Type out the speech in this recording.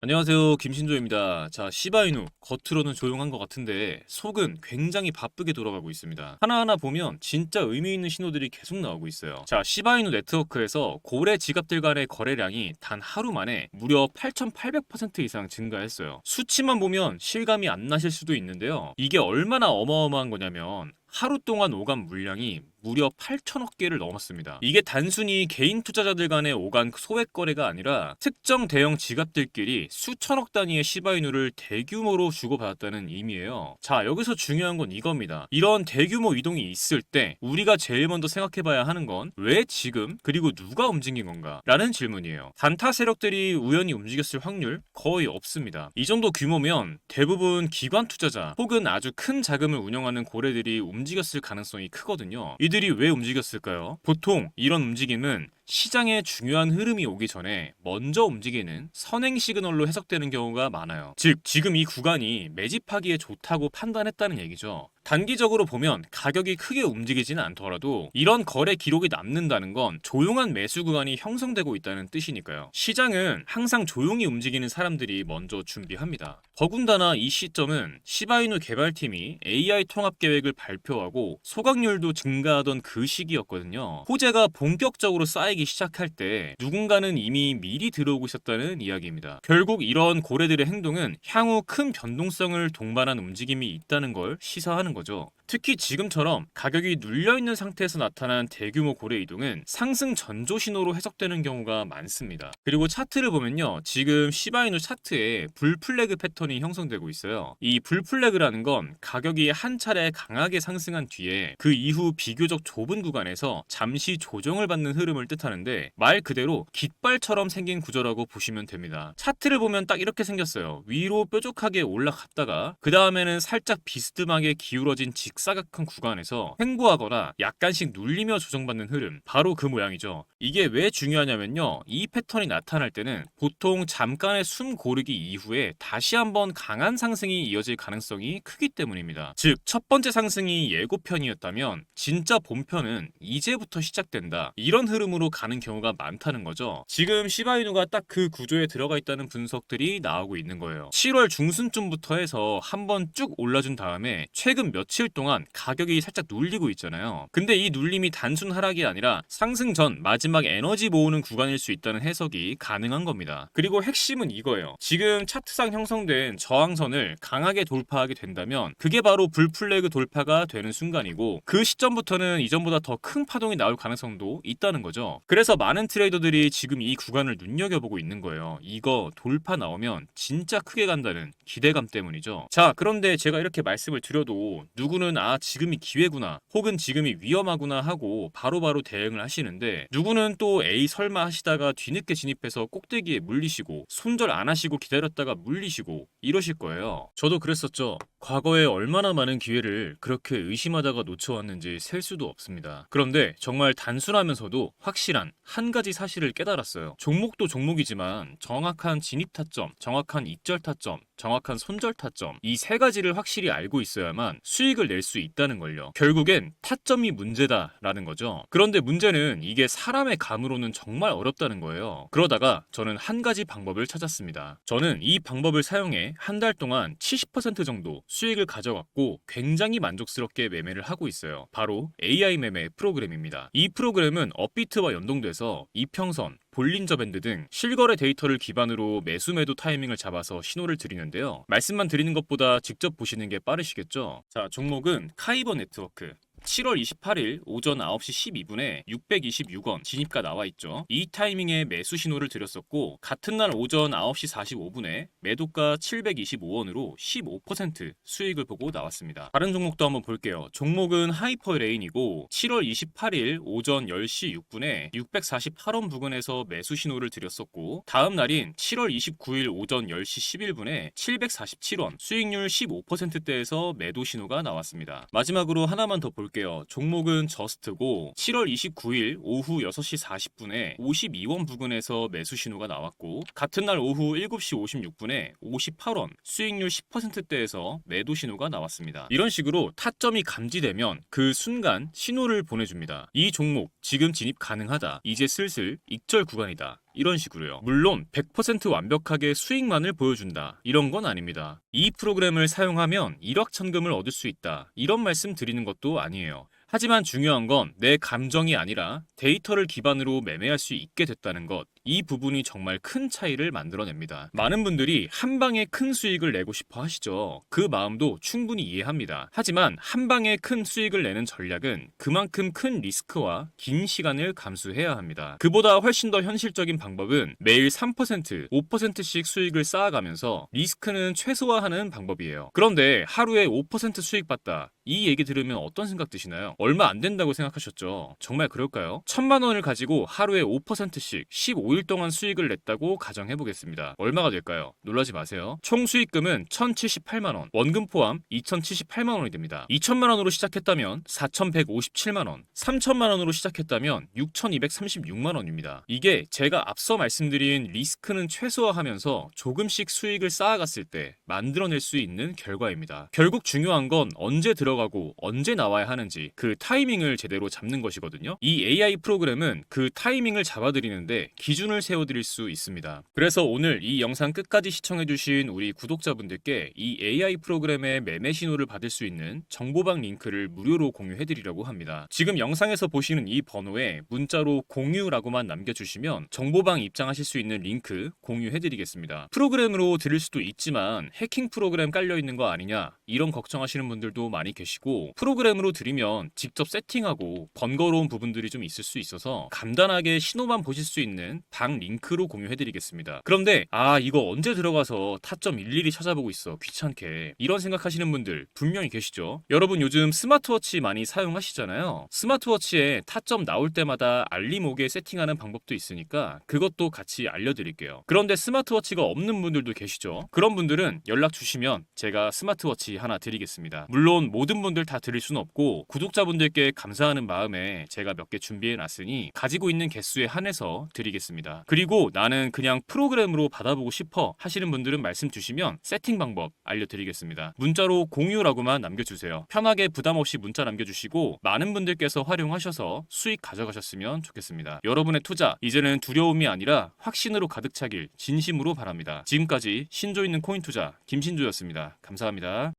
안녕하세요. 김신조입니다. 자, 시바이누 겉으로는 조용한 것 같은데 속은 굉장히 바쁘게 돌아가고 있습니다. 하나하나 보면 진짜 의미 있는 신호들이 계속 나오고 있어요. 자, 시바이누 네트워크에서 고래 지갑들 간의 거래량이 단 하루 만에 무려 8,800% 이상 증가했어요. 수치만 보면 실감이 안 나실 수도 있는데요. 이게 얼마나 어마어마한 거냐면 하루 동안 오간 물량이 무려 8천억 개를 넘었습니다. 이게 단순히 개인 투자자들 간의 오간 소액 거래가 아니라 특정 대형 지갑들끼리 수천억 단위의 시바이누를 대규모로 주고받았다는 의미예요. 자, 여기서 중요한 건 이겁니다. 이런 대규모 이동이 있을 때 우리가 제일 먼저 생각해봐야 하는 건 왜 지금 그리고 누가 움직인 건가? 라는 질문이에요. 단타 세력들이 우연히 움직였을 확률 거의 없습니다. 이 정도 규모면 대부분 기관 투자자 혹은 아주 큰 자금을 운영하는 고래들이 움직였을 가능성이 크거든요. 이들이 왜 움직였을까요? 보통 이런 움직임은 시장에 중요한 흐름이 오기 전에 먼저 움직이는 선행 시그널로 해석되는 경우가 많아요. 즉, 지금 이 구간이 매집하기에 좋다고 판단했다는 얘기죠. 단기적으로 보면 가격이 크게 움직이지는 않더라도 이런 거래 기록이 남는다는 건 조용한 매수 구간이 형성되고 있다는 뜻이니까요. 시장은 항상 조용히 움직이는 사람들이 먼저 준비합니다. 더군다나 이 시점은 시바이누 개발팀이 AI 통합 계획을 발표하고 소각률도 증가하던 그 시기였거든요. 호재가 본격적으로 쌓이기 시작할 때 누군가는 이미 미리 들어오고 있었다는 이야기입니다. 결국 이런 고래들의 행동은 향후 큰 변동성을 동반한 움직임이 있다는 걸 시사하는 거죠. 특히 지금처럼 가격이 눌려있는 상태에서 나타난 대규모 고래 이동은 상승 전조 신호로 해석되는 경우가 많습니다. 그리고 차트를 보면요, 지금 시바이누 차트에 불플래그 패턴이 형성되고 있어요. 이 불플래그라는 건 가격이 한 차례 강하게 상승한 뒤에 그 이후 비교적 좁은 구간에서 잠시 조정을 받는 흐름을 뜻하는데 말 그대로 깃발처럼 생긴 구조라고 보시면 됩니다. 차트를 보면 딱 이렇게 생겼어요. 위로 뾰족하게 올라갔다가 그 다음에는 살짝 비스듬하게 기울어진 직사각형 구간에서 횡보하거나 약간씩 눌리며 조정받는 흐름, 바로 그 모양이죠. 이게 왜 중요하냐면요, 이 패턴이 나타날 때는 보통 잠깐의 숨 고르기 이후에 다시 한번 강한 상승이 이어질 가능성이 크기 때문입니다. 즉, 첫 번째 상승이 예고편이었다면 진짜 본편은 이제부터 시작된다, 이런 흐름으로 가는 경우가 많다는 거죠. 지금 시바이누가 딱 그 구조에 들어가 있다는 분석들이 나오고 있는 거예요. 7월 중순쯤부터 해서 한번 쭉 올라준 다음에 최근 며칠 동안 가격이 살짝 눌리고 있잖아요. 근데 이 눌림이 단순 하락이 아니라 상승 전 마지막 에너지 모으는 구간일 수 있다는 해석이 가능한 겁니다. 그리고 핵심은 이거예요. 지금 차트상 형성된 저항선을 강하게 돌파하게 된다면 그게 바로 불플래그 돌파가 되는 순간이고, 그 시점부터는 이전보다 더 큰 파동이 나올 가능성도 있다는 거죠. 그래서 많은 트레이더들이 지금 이 구간을 눈여겨보고 있는 거예요. 이거 돌파 나오면 진짜 크게 간다는 기대감 때문이죠. 자, 그런데 제가 이렇게 말씀을 드려도 누구는 지금이 기회구나 혹은 지금이 위험하구나 하고 바로바로 대응을 하시는데, 누구는 또 에이 설마 하시다가 뒤늦게 진입해서 꼭대기에 물리시고 손절 안 하시고 기다렸다가 물리시고 이러실 거예요. 저도 그랬었죠. 과거에 얼마나 많은 기회를 그렇게 의심하다가 놓쳐왔는지 셀 수도 없습니다. 그런데 정말 단순하면서도 확실한 한 가지 사실을 깨달았어요. 종목도 종목이지만 정확한 진입 타점, 정확한 익절 타점, 정확한 손절 타점, 이 세 가지를 확실히 알고 있어야만 수익을 낼 수 있다는 걸요. 결국엔 타점이 문제다라는 거죠. 그런데 문제는 이게 사람의 감으로는 정말 어렵다는 거예요. 그러다가 저는 한 가지 방법을 찾았습니다. 저는 이 방법을 사용해 한 달 동안 70% 정도 수익을 가져갔고 굉장히 만족스럽게 매매를 하고 있어요. 바로 AI 매매 프로그램입니다. 이 프로그램은 업비트와 연동돼서 이평선, 볼린저 밴드 등 실거래 데이터를 기반으로 매수 매도 타이밍을 잡아서 신호를 드리는데요. 말씀만 드리는 것보다 직접 보시는 게 빠르시겠죠? 자, 종목은 카이버 네트워크. 7월 28일 오전 9시 12분에 626원 진입가 나와 있죠. 이 타이밍에 매수 신호를 드렸었고, 같은 날 오전 9시 45분에 매도가 725원으로 15% 수익을 보고 나왔습니다. 다른 종목도 한번 볼게요. 종목은 하이퍼레인이고 7월 28일 오전 10시 6분에 648원 부근에서 매수 신호를 드렸었고, 다음 날인 7월 29일 오전 10시 11분에 747원, 수익률 15%대에서 매도 신호가 나왔습니다. 마지막으로 하나만 더 볼게요. 종목은 저스트고 7월 29일 오후 6시 40분에 52원 부근에서 매수 신호가 나왔고, 같은 날 오후 7시 56분에 58원, 수익률 10%대에서 매도 신호가 나왔습니다. 이런 식으로 타점이 감지되면 그 순간 신호를 보내줍니다. 이 종목 지금 진입 가능하다, 이제 슬슬 익절 구간이다, 이런 식으로요. 물론 100% 완벽하게 수익만을 보여준다, 이런 건 아닙니다. 이 프로그램을 사용하면 일확천금을 얻을 수 있다, 이런 말씀 드리는 것도 아니에요. 하지만 중요한 건 내 감정이 아니라 데이터를 기반으로 매매할 수 있게 됐다는 것, 이 부분이 정말 큰 차이를 만들어냅니다. 많은 분들이 한 방에 큰 수익을 내고 싶어 하시죠. 그 마음도 충분히 이해합니다. 하지만 한 방에 큰 수익을 내는 전략은 그만큼 큰 리스크와 긴 시간을 감수해야 합니다. 그보다 훨씬 더 현실적인 방법은 매일 3%, 5%씩 수익을 쌓아가면서 리스크는 최소화하는 방법이에요. 그런데 하루에 5% 수익 봤다, 이 얘기 들으면 어떤 생각 드시나요? 얼마 안 된다고 생각하셨죠? 정말 그럴까요? 1000만 원을 가지고 하루에 5%씩 15일 동안 수익을 냈다고 가정해 보겠습니다. 얼마가 될까요? 놀라지 마세요. 총 수익금은 1078만 원, 원금 포함 2078만 원이 됩니다. 2000만 원으로 시작했다면 4157만 원, 3000만 원으로 시작했다면 6236만 원입니다. 이게 제가 앞서 말씀드린 리스크는 최소화하면서 조금씩 수익을 쌓아갔을 때 만들어낼 수 있는 결과입니다. 결국 중요한 건 언제 들어가고 언제 나와야 하는지 그 타이밍을 제대로 잡는 것이거든요. 이 AI 프로그램은 그 타이밍을 잡아드리는데 기준을 세워드릴 수 있습니다. 그래서 오늘 이 영상 끝까지 시청해주신 우리 구독자분들께 이 AI 프로그램의 매매 신호를 받을 수 있는 정보방 링크를 무료로 공유해드리려고 합니다. 지금 영상에서 보시는 이 번호에 문자로 공유라고만 남겨주시면 정보방 입장하실 수 있는 링크 공유해드리겠습니다. 프로그램으로 들을 수도 있지만 해킹 프로그램 깔려있는 거 아니냐, 이런 걱정하시는 분들도 많이 계시고, 프로그램으로 들으면 직접 세팅하고 번거로운 부분들이 좀 있을 수 있어서 간단하게 신호만 보실 수 있는 방 링크로 공유해드리겠습니다. 그런데 이거 언제 들어가서 타점 일일이 찾아보고 있어, 귀찮게, 이런 생각하시는 분들 분명히 계시죠? 여러분 요즘 스마트워치 많이 사용하시잖아요. 스마트워치에 타점 나올 때마다 알림 오게 세팅하는 방법도 있으니까 그것도 같이 알려드릴게요. 그런데 스마트워치가 없는 분들도 계시죠? 그런 분들은 연락 주시면 제가 스마트워치 하나 드리겠습니다. 물론 모든 분들 다 드릴 수는 없고 구독자분들께 감사하는 마음에 제가 몇 개 준비해 놨으니 가지고 있는 개수에 한해서 드리겠습니다. 그리고 나는 그냥 프로그램으로 받아보고 싶어 하시는 분들은 말씀 주시면 세팅 방법 알려드리겠습니다. 문자로 공유라고만 남겨주세요. 편하게 부담 없이 문자 남겨주시고 많은 분들께서 활용하셔서 수익 가져가셨으면 좋겠습니다. 여러분의 투자 이제는 두려움이 아니라 확신으로 가득 차길 진심으로 바랍니다. 지금까지 신조 있는 코인 투자 김신조였습니다. 감사합니다.